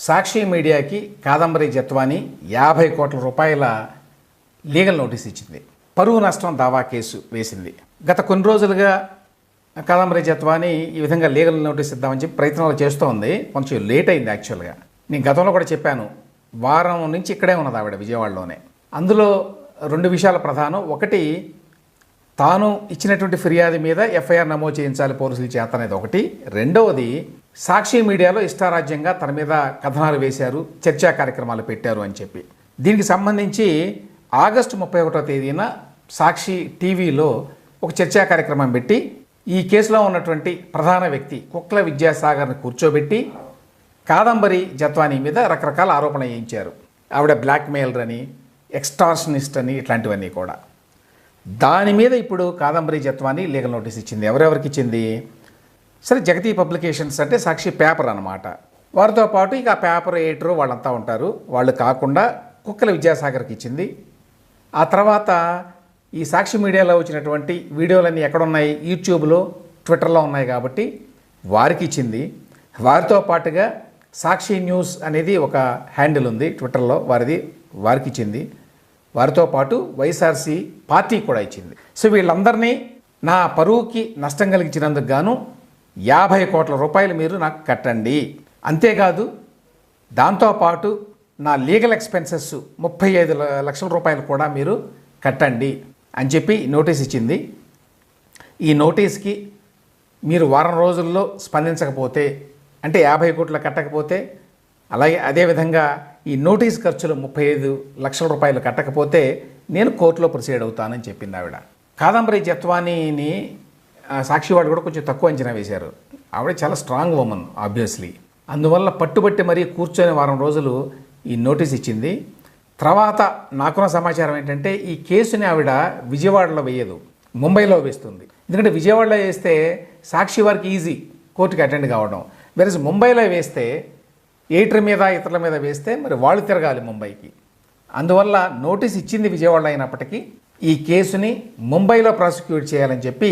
సాక్షి మీడియాకి కాదంబరి జత్వాని 50 కోట్ల రూపాయల లీగల్ నోటీస్ ఇచ్చింది. పరువు నష్టం దావా కేసు వేసింది. గత కొన్ని రోజులుగా కాదంబరి జత్వాని ఈ విధంగా లీగల్ నోటీస్ ఇద్దామని చెప్పి ప్రయత్నాలు చేస్తూ ఉంది. కొంచెం లేట్ అయింది యాక్చువల్గా. నేను గతంలో కూడా చెప్పాను, వారం నుంచి ఇక్కడే ఉన్నది ఆవిడ విజయవాడలోనే. అందులో 2 విషయాలు ప్రధానం. ఒకటి, తాను ఇచ్చినటువంటి ఫిర్యాదు మీద ఎఫ్ఐఆర్ నమోదు చేయించాలి పోలీసుల చేత అనేది ఒకటి. రెండవది, సాక్షి మీడియాలో ఇష్టారాజ్యంగా తన మీద కథనాలు వేశారు, చర్చా కార్యక్రమాలు పెట్టారు అని చెప్పి. దీనికి సంబంధించి ఆగస్టు 31వ తేదీన సాక్షి టీవీలో ఒక చర్చా కార్యక్రమం పెట్టి ఈ కేసులో ఉన్నటువంటి ప్రధాన వ్యక్తి కుక్ల విద్యాసాగర్ని కూర్చోబెట్టి కాదంబరి జత్వాని మీద రకరకాల ఆరోపణలు చేయించారు. ఆవిడ బ్లాక్మెయిలర్ అని, ఎక్స్టార్షనిస్ట్ అని, ఇట్లాంటివన్నీ కూడా. దాని మీద ఇప్పుడు కాదంబరి జత్వాని లీగల్ నోటీస్ ఇచ్చింది. ఎవరెవరికి ఇచ్చింది? సరే, జగతి పబ్లికేషన్స్ అంటే సాక్షి పేపర్ అన్నమాట. వారితో పాటు ఇక ఆ పేపర్ ఎడిటర్ వాళ్ళంతా ఉంటారు. వాళ్ళు కాకుండా కుక్కల విద్యాసాగర్కి ఇచ్చింది. ఆ తర్వాత ఈ సాక్షి మీడియాలో వచ్చినటువంటి వీడియోలన్నీ ఎక్కడున్నాయి? యూట్యూబ్లో, ట్విట్టర్లో ఉన్నాయి కాబట్టి వారికి ఇచ్చింది. వారితో పాటుగా సాక్షి న్యూస్ అనేది ఒక హ్యాండిల్ ఉంది ట్విట్టర్లో, వారికి ఇచ్చింది. వారితో పాటు వైఎస్ఆర్సీ పార్టీ కూడా ఇచ్చింది. సో వీళ్ళందరినీ నా పరువుకి నష్టం కలిగించినందుకు గాను 50 కోట్ల రూపాయలు మీరు నాకు కట్టండి. అంతేకాదు దాంతోపాటు నా లీగల్ ఎక్స్పెన్సెస్ 35 లక్షల రూపాయలు కూడా మీరు కట్టండి అని చెప్పి నోటీస్ ఇచ్చింది. ఈ నోటీస్కి మీరు వారం రోజుల్లో స్పందించకపోతే, అంటే 50 కోట్లు కట్టకపోతే, అలాగే అదేవిధంగా ఈ నోటీస్ ఖర్చులు 35 లక్షల రూపాయలు కట్టకపోతే నేను కోర్టులో ప్రొసీడ్ అవుతానని చెప్పింది ఆవిడ. కాదంబరి జత్వానీని సాక్షి వాళ్ళు కూడా కొంచెం తక్కువ అంచనా వేశారు. ఆవిడ చాలా స్ట్రాంగ్ ఉమెన్ ఆబ్వియస్లీ. అందువల్ల పట్టుబట్టి మరీ కూర్చొని వారం రోజులు ఈ నోటీస్ ఇచ్చింది. తర్వాత నాకున్న సమాచారం ఏంటంటే, ఈ కేసుని ఆవిడ విజయవాడలో వేయదు, ముంబైలో వేస్తుంది. ఎందుకంటే విజయవాడలో వేస్తే సాక్షి వారికి ఈజీ కోర్టుకి అటెండ్ కావడం. వెరస్ ముంబైలో వేస్తే ఎడిటర్ మీద, ఇతరుల మీద వేస్తే మరి వాళ్ళు తిరగాలి ముంబైకి. అందువల్ల నోటీస్ ఇచ్చింది విజయవాడలో అయినప్పటికీ ఈ కేసుని ముంబైలో ప్రాసిక్యూట్ చేయాలని చెప్పి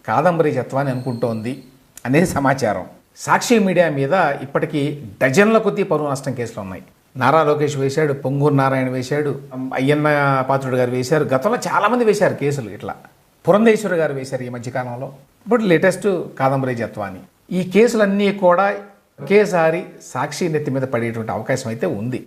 కాదంబరి జత్వాని అనుకుంటోంది అనేది సమాచారం. సాక్షి మీడియా మీద ఇప్పటికీ డజన్ల కొద్దీ పరువు నష్టం కేసులు ఉన్నాయి. నారా లోకేష్ వేశాడు, పొంగూరు నారాయణ వేశాడు, అయ్యన్న పాత్రుడు గారు వేశారు, గతంలో చాలామంది వేశారు కేసులు. ఇట్లా పురంధేశ్వరి గారు వేశారు ఈ మధ్యకాలంలో. ఇప్పుడు లేటెస్ట్ కాదంబరి జత్వాని. ఈ కేసులన్నీ కూడా ఒకేసారి సాక్షి నెత్తి మీద పడేటువంటి అవకాశం అయితే ఉంది.